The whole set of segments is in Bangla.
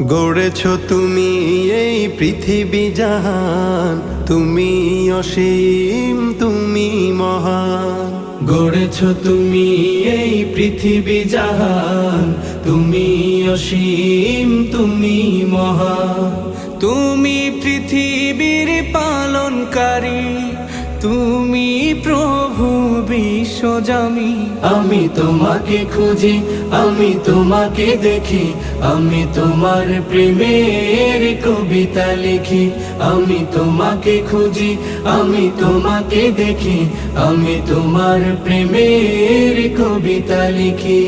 গড়েছ তুমি এই পৃথিবী জাহান, তুমি অসীম তুমি মহান। গড়েছ তুমি এই পৃথিবী জাহান, তুমি অসীম তুমি মহান। তুমি পৃথিবীর পালনকারী, তুমি প্রভু বিশ্বজামি। আমি তোমাকে খুঁজি, আমি তোমাকে দেখি, আমি তোমার প্রেমের কবিতা লিখি। আমি তোমাকে খুঁজি, আমি তোমাকে দেখি, আমি তোমার প্রেমের কবিতা লিখি।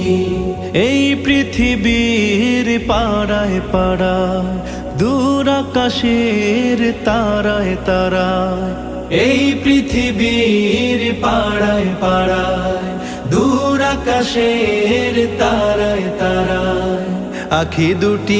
এই পৃথিবীর পাড়ায় পাড়ায়, দূর আকাশের তারায় তারায়, এই পৃথিবীর পাড়ায় পাড়ায়, দূর আকাশের তারায় তারায়, আখি দুটি